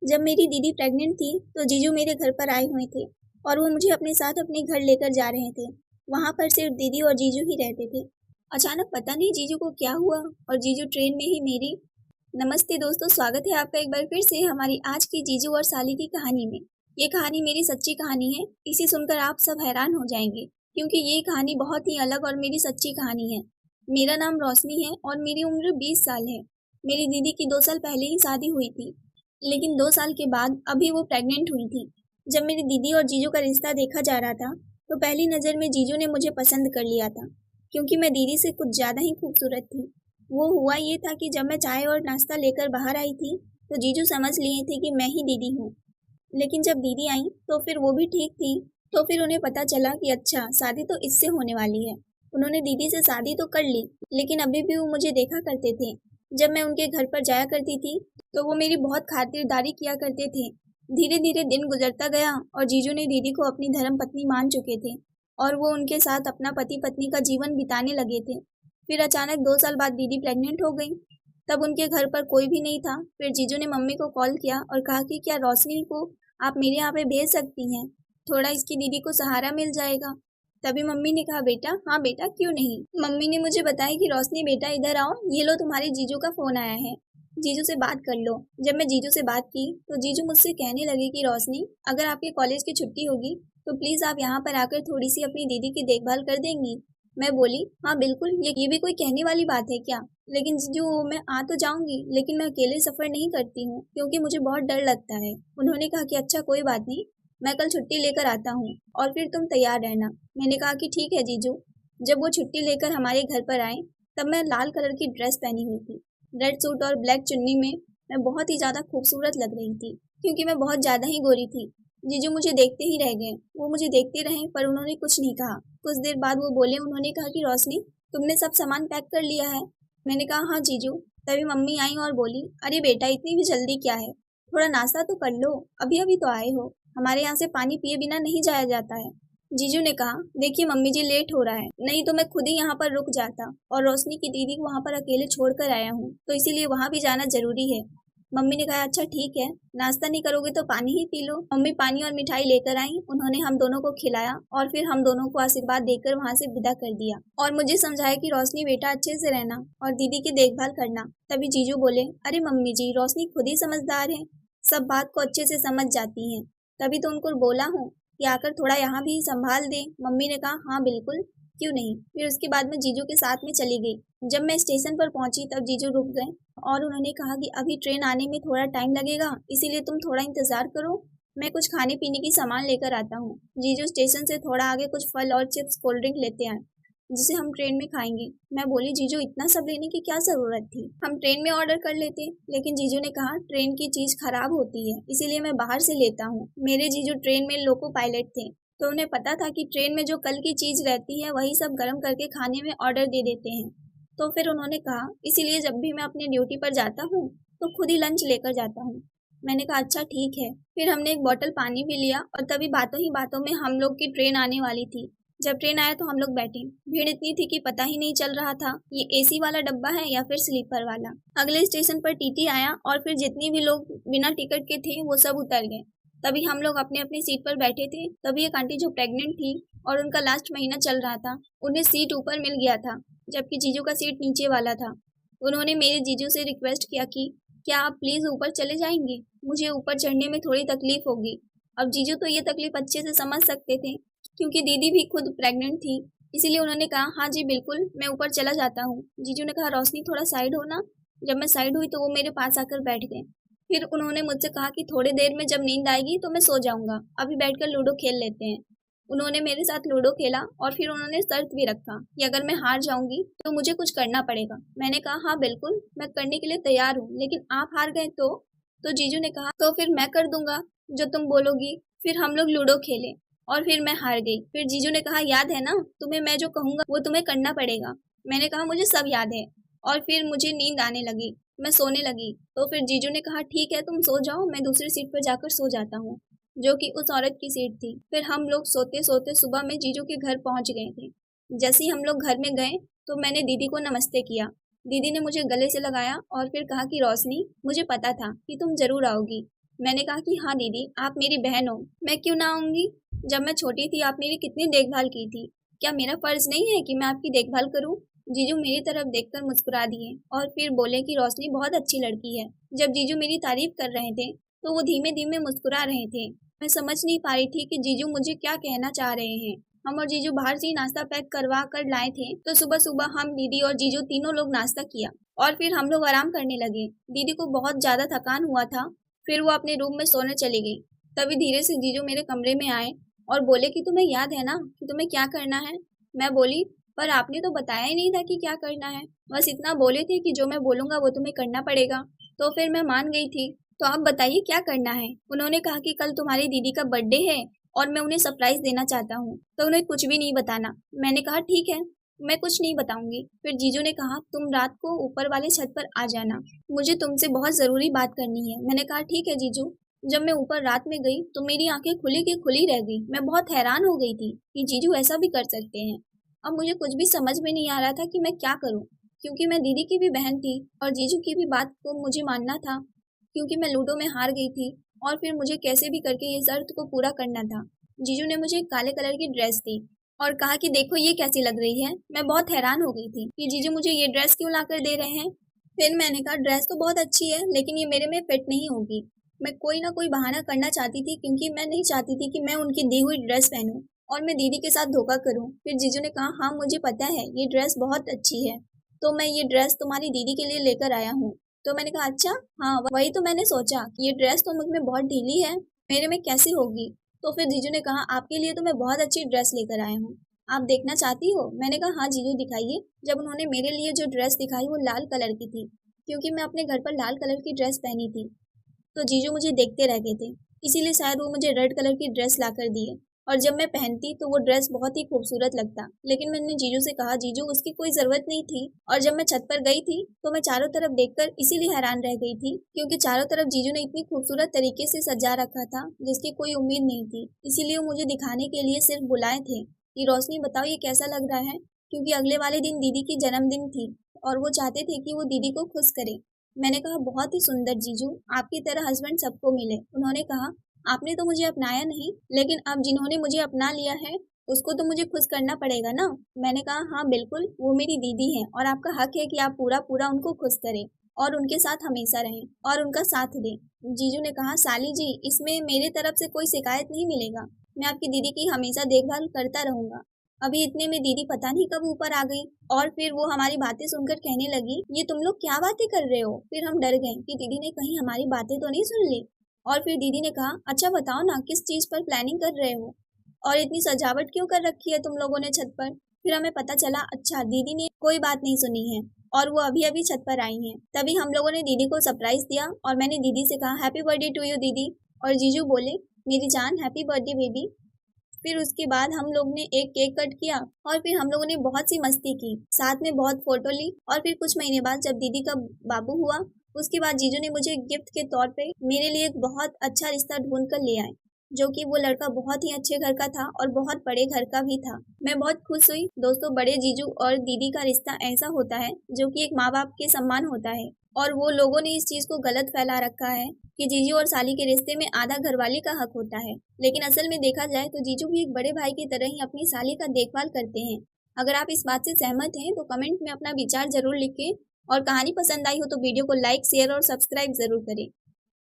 जब मेरी दीदी प्रेग्नेंट थी तो जीजू मेरे घर पर आए हुए थे और वो मुझे अपने साथ अपने घर लेकर जा रहे थे। वहाँ पर सिर्फ दीदी और जीजू ही रहते थे। अचानक पता नहीं जीजू को क्या हुआ और जीजू ट्रेन में ही मेरी। नमस्ते दोस्तों, स्वागत है आपका एक बार फिर से हमारी आज की जीजू और साली की कहानी में। ये कहानी मेरी सच्ची कहानी है। इसे सुनकर आप सब हैरान हो जाएंगे क्योंकि ये कहानी बहुत ही अलग और मेरी सच्ची कहानी है। मेरा नाम रोशनी है और मेरी उम्र 20 साल है। मेरी दीदी की 2 साल पहले ही शादी हुई थी, लेकिन 2 साल के बाद अभी वो प्रेग्नेंट हुई थी। जब मेरी दीदी और जीजू का रिश्ता देखा जा रहा था तो पहली नज़र में जीजू ने मुझे पसंद कर लिया था क्योंकि मैं दीदी से कुछ ज़्यादा ही खूबसूरत थी। वो हुआ ये था कि जब मैं चाय और नाश्ता लेकर बाहर आई थी तो जीजू समझ लिए थे कि मैं ही दीदी हूँ। लेकिन जब दीदी आई तो फिर वो भी ठीक थी। तो फिर उन्हें पता चला कि अच्छा, शादी तो इससे होने वाली है। उन्होंने दीदी से शादी तो कर ली, लेकिन अभी भी वो मुझे देखा करते थे। जब मैं उनके घर पर जाया करती थी तो वो मेरी बहुत खातिरदारी किया करते थे। धीरे धीरे दिन गुजरता गया और जीजू ने दीदी को अपनी धर्म पत्नी मान चुके थे और वो उनके साथ अपना पति पत्नी का जीवन बिताने लगे थे। फिर अचानक 2 साल बाद दीदी प्रेग्नेंट हो गई। तब उनके घर पर कोई भी नहीं था। फिर जीजू ने मम्मी को कॉल किया और कहा कि क्या रोशनी को आप मेरे यहाँ पे भेज सकती हैं, थोड़ा इसकी दीदी को सहारा मिल जाएगा। तभी मम्मी ने कहा बेटा, हाँ बेटा, क्यों नहीं। मम्मी ने मुझे बताया कि रोशनी बेटा इधर आओ, ये लो तुम्हारे जीजू का फोन आया है, जीजू से बात कर लो। जब मैं जीजू से बात की तो जीजू मुझसे कहने लगे कि रोशनी, अगर आपके कॉलेज की छुट्टी होगी तो प्लीज़ आप यहाँ पर आकर थोड़ी सी अपनी दीदी की देखभाल कर देंगी। मैं बोली हाँ बिल्कुल, ये भी कोई कहने वाली बात है क्या। लेकिन जीजू, मैं आ तो जाऊंगी लेकिन मैं अकेले सफ़र नहीं करती हूँ क्योंकि मुझे बहुत डर लगता है। उन्होंने कहा कि अच्छा कोई बात नहीं, मैं कल छुट्टी लेकर आता हूँ और फिर तुम तैयार रहना। मैंने कहा कि ठीक है जीजू। जब वो छुट्टी लेकर हमारे घर पर आए तब मैं लाल कलर की ड्रेस पहनी हुई थी। रेड सूट और ब्लैक चुन्नी में मैं बहुत ही ज़्यादा खूबसूरत लग रही थी क्योंकि मैं बहुत ज़्यादा ही गोरी थी। जीजू मुझे देखते ही रह गए। वो मुझे देखते रहे पर उन्होंने कुछ नहीं कहा। कुछ देर बाद वो बोले, उन्होंने कहा कि रोशनी, तुमने सब सामान पैक कर लिया है। मैंने कहा हाँ जीजू। तभी मम्मी आई और बोली, अरे बेटा, इतनी भी जल्दी क्या है, थोड़ा नाश्ता तो कर लो, अभी अभी तो आए हो, हमारे यहाँ से पानी पिए बिना नहीं जाया जाता है। जीजू ने कहा, देखिए मम्मी जी, लेट हो रहा है, नहीं तो मैं खुद ही यहाँ पर रुक जाता और रोशनी की दीदी को वहाँ पर अकेले छोड़कर आया हूँ तो इसीलिए वहाँ भी जाना जरूरी है। मम्मी ने कहा अच्छा ठीक है, नाश्ता नहीं करोगे तो पानी ही पी लो। मम्मी पानी और मिठाई लेकर आई। उन्होंने हम दोनों को खिलाया और फिर हम दोनों को आशीर्वाद देकर वहाँ से विदा कर दिया और मुझे समझाया कि रोशनी बेटा, अच्छे से रहना और दीदी की देखभाल करना। तभी जीजू बोले, अरे मम्मी जी, रोशनी खुद ही समझदार है, सब बात को अच्छे से समझ जाती है, तभी तो उनको बोला हूँ कि आकर थोड़ा यहाँ भी संभाल दे। मम्मी ने कहा हाँ बिल्कुल, क्यों नहीं। फिर उसके बाद मैं जीजू के साथ में चली गई। जब मैं स्टेशन पर पहुंची तब जीजू रुक गए और उन्होंने कहा कि अभी ट्रेन आने में थोड़ा टाइम लगेगा, इसीलिए तुम थोड़ा इंतजार करो, मैं कुछ खाने पीने की सामान लेकर आता हूँ। जीजू स्टेशन से थोड़ा आगे कुछ फल और चिप्स कोल्ड ड्रिंक लेते आए जिसे हम ट्रेन में खाएंगे। मैं बोली, जीजू इतना सब लेने की क्या जरूरत थी, हम ट्रेन में ऑर्डर कर लेते। लेकिन जीजू ने कहा ट्रेन की चीज खराब होती है, इसीलिए मैं बाहर से लेता हूँ। मेरे जीजू ट्रेन में लोको पायलट थे तो उन्हें पता था कि ट्रेन में जो कल की चीज रहती है वही सब गर्म करके खाने में ऑर्डर दे देते हैं। तो फिर उन्होंने कहा इसीलिए जब भी मैं अपनी ड्यूटी पर जाता हूँ तो खुद ही लंच लेकर जाता हूँ। मैंने कहा अच्छा ठीक है। फिर हमने एक बोतल पानी भी लिया और तभी बातों ही बातों में हम लोग की ट्रेन आने वाली थी। जब ट्रेन आया तो हम लोग बैठे। भीड़ इतनी थी कि पता ही नहीं चल रहा था ये एसी वाला डब्बा है या फिर स्लीपर वाला। अगले स्टेशन पर टीटी आया और फिर जितनी भी लोग बिना टिकट के थे वो सब उतर गए। तभी हम लोग अपने अपनी सीट पर बैठे थे। तभी एक आंटी जो प्रेग्नेंट थी और उनका लास्ट महीना चल रहा था, उन्हें सीट ऊपर मिल गया था जबकि जीजू का सीट नीचे वाला था। उन्होंने मेरे जीजू से रिक्वेस्ट किया कि क्या आप प्लीज़ ऊपर चले जाएंगे, मुझे ऊपर चढ़ने में थोड़ी तकलीफ होगी। अब जीजू तो ये तकलीफ अच्छे से समझ सकते थे क्योंकि दीदी भी खुद प्रेग्नेंट थी, इसीलिए उन्होंने कहा हाँ जी बिल्कुल, मैं ऊपर चला जाता हूँ। जीजू ने कहा रोशनी थोड़ा साइड हो ना। जब मैं साइड हुई तो वो मेरे पास आकर बैठ गए। फिर उन्होंने मुझसे कहा कि थोड़ी देर में जब नींद आएगी तो मैं सो जाऊंगा, अभी बैठकर लूडो खेल लेते हैं। उन्होंने मेरे साथ लूडो खेला और फिर उन्होंने शर्त भी रखा कि अगर मैं हार जाऊंगी तो मुझे कुछ करना पड़ेगा। मैंने कहा हाँ बिल्कुल, मैं करने के लिए तैयार हूँ, लेकिन आप हार गए तो जीजू ने कहा तो फिर मैं कर दूंगा जो तुम बोलोगी। फिर हम लोग लूडो खेले और फिर मैं हार गई। फिर जीजू ने कहा याद है ना, तुम्हें मैं जो कहूँगा वो तुम्हें करना पड़ेगा। मैंने कहा मुझे सब याद है और फिर मुझे नींद आने लगी, मैं सोने लगी। तो फिर जीजू ने कहा ठीक है तुम सो जाओ, मैं दूसरी सीट पर जाकर सो जाता हूँ, जो कि उस औरत की सीट थी। फिर हम लोग सोते सोते सुबह में जीजू के घर पहुँच गए थे। जैसे ही हम लोग घर में गए तो मैंने दीदी को नमस्ते किया। दीदी ने मुझे गले से लगाया और फिर कहा कि रोशनी, मुझे पता था कि तुम जरूर आओगी, मैंने कहा कि हाँ दीदी, आप मेरी बहन हो, मैं क्यों ना आऊँगी। जब मैं छोटी थी आप मेरी कितनी देखभाल की थी, क्या मेरा फर्ज नहीं है कि मैं आपकी देखभाल करूं। जीजू मेरी तरफ देखकर मुस्कुरा दिए और फिर बोले कि रोशनी बहुत अच्छी लड़की है। जब जीजू मेरी तारीफ कर रहे थे तो वो धीमे धीमे मुस्कुरा रहे थे। मैं समझ नहीं पा रही थी कि जीजू मुझे क्या कहना चाह रहे हैं। हम और जीजू बाहर से ही नाश्ता पैक करवा कर लाए थे, तो सुबह सुबह हम, दीदी और जीजू तीनों लोग नाश्ता किया और फिर हम लोग आराम करने लगे। दीदी को बहुत ज्यादा थकान हुआ था, फिर वो अपने रूम में सोने चली गई। तभी धीरे से जीजू मेरे कमरे में आए और बोले कि तुम्हें याद है ना कि तुम्हें क्या करना है। मैं बोली, पर आपने तो बताया ही नहीं था कि क्या करना है, बस इतना बोले थे कि जो मैं बोलूंगा वो तुम्हें करना पड़ेगा। तो फिर मैं मान गई थी। तो आप बताइए क्या करना है। उन्होंने कहा कि कल तुम्हारी दीदी का बर्थडे है और मैं उन्हें सरप्राइज देना चाहता हूँ, तो उन्हें कुछ भी नहीं बताना। मैंने कहा ठीक है, मैं कुछ नहीं बताऊंगी। फिर जीजू ने कहा तुम रात को ऊपर वाले छत पर आ जाना, मुझे तुमसे बहुत जरूरी बात करनी है। मैंने कहा ठीक है जीजू। जब मैं ऊपर रात में गई तो मेरी आंखें खुली की खुली रह गई। मैं बहुत हैरान हो गई थी कि जीजू ऐसा भी कर सकते हैं। अब मुझे कुछ भी समझ में नहीं आ रहा था कि मैं क्या करूं, क्योंकि मैं दीदी की भी बहन थी और जीजू की भी बात को मुझे मानना था, क्योंकि मैं लूडो में हार गई थी और फिर मुझे कैसे भी करके ये शर्त को पूरा करना था। जीजू ने मुझे काले कलर की ड्रेस दी और कहा कि देखो ये कैसी लग रही है। मैं बहुत हैरान हो गई थी कि जीजू मुझे ये ड्रेस क्यों ला कर दे रहे हैं। फिर मैंने कहा ड्रेस तो बहुत अच्छी है लेकिन ये मेरे में फिट नहीं होगी। मैं कोई ना कोई बहाना करना चाहती थी, क्योंकि मैं नहीं चाहती थी कि मैं उनकी दी हुई ड्रेस पहनूं और मैं दीदी के साथ धोखा करूं। फिर जीजू ने कहा हाँ मुझे पता है ये ड्रेस बहुत अच्छी है, तो मैं ये ड्रेस तुम्हारी दीदी के लिए लेकर आया हूँ। तो मैंने कहा अच्छा, हाँ वही तो मैंने सोचा कि ये ड्रेस तो मुझ में बहुत ढीली है, मेरे में कैसी होगी। तो फिर जीजू ने कहा आपके लिए तो मैं बहुत अच्छी ड्रेस लेकर आया हूँ, आप देखना चाहती हो। मैंने कहा हाँ जीजू दिखाइए। जब उन्होंने मेरे लिए जो ड्रेस दिखाई वो लाल कलर की थी, क्योंकि मैं अपने घर पर लाल कलर की ड्रेस पहनी थी। तो जीजू मुझे देखते रह गए थे, इसीलिए शायद वो मुझे रेड कलर की ड्रेस ला कर दिए और जब मैं पहनती तो वो ड्रेस बहुत ही खूबसूरत लगता। लेकिन मैंने जीजू से कहा जीजू उसकी कोई ज़रूरत नहीं थी। और जब मैं छत पर गई थी तो मैं चारों तरफ देखकर इसीलिए हैरान रह गई थी, क्योंकि चारों तरफ जीजू ने इतनी खूबसूरत तरीके से सजा रखा था जिसकी कोई उम्मीद नहीं थी। इसीलिए वो मुझे दिखाने के लिए सिर्फ बुलाए थे कि रोशनी बताओ ये कैसा लग रहा है, क्योंकि अगले वाले दिन दीदी की जन्मदिन थी और वो चाहते थे कि वो दीदी को खुश करे। मैंने कहा बहुत ही सुंदर जीजू, आपकी तरह हस्बैंड सबको मिले। उन्होंने कहा आपने तो मुझे अपनाया नहीं, लेकिन अब जिन्होंने मुझे अपना लिया है उसको तो मुझे खुश करना पड़ेगा ना। मैंने कहा हाँ बिल्कुल, वो मेरी दीदी है और आपका हक है कि आप पूरा पूरा उनको खुश करें और उनके साथ हमेशा रहें और उनका साथ दें। जीजू ने कहा साली जी, इसमें मेरे तरफ से कोई शिकायत नहीं मिलेगा, मैं आपकी दीदी की हमेशा देखभाल करता रहूंगा। अभी इतने में दीदी पता नहीं कब ऊपर आ गई और फिर वो हमारी बातें सुनकर कहने लगी ये तुम लोग क्या बातें कर रहे हो। फिर हम डर गए कि दीदी ने कहीं हमारी बातें तो नहीं सुन ली। और फिर दीदी ने कहा अच्छा बताओ ना किस चीज पर प्लानिंग कर रहे हो और इतनी सजावट क्यों कर रखी है तुम लोगों ने छत पर। फिर हमें पता चला अच्छा दीदी ने कोई बात नहीं सुनी है और वो अभी अभी छत पर आई हैं। तभी हम लोगों ने दीदी को सरप्राइज दिया और मैंने दीदी से कहा हैप्पी बर्थडे टू यू दीदी। और जीजू बोले मेरी जान हैप्पी बर्थडे बेबी। फिर उसके बाद हम लोग ने एक केक कट किया और फिर हम लोगों ने बहुत सी मस्ती की, साथ में बहुत फोटो ली। और फिर कुछ महीने बाद जब दीदी का बाबू हुआ उसके बाद जीजू ने मुझे गिफ्ट के तौर पे मेरे लिए एक बहुत अच्छा रिश्ता ढूंढ कर ले आए, जो कि वो लड़का बहुत ही अच्छे घर का था और बहुत बड़े घर का भी था। मैं बहुत खुश हुई। दोस्तों बड़े जीजू और दीदी का रिश्ता ऐसा होता है जो कि एक माँ बाप के समान होता है, और वो लोगों ने इस चीज को गलत फैला रखा है कि जीजू और साली के रिश्ते में आधा घरवाली का हक होता है। लेकिन असल में देखा जाए तो जीजू भी एक बड़े भाई की तरह ही अपनी साली का देखभाल करते हैं। अगर आप इस बात से सहमत हैं तो कमेंट में अपना विचार जरूर लिखें और कहानी पसंद आई हो तो वीडियो को लाइक शेयर और सब्सक्राइब जरूर करें।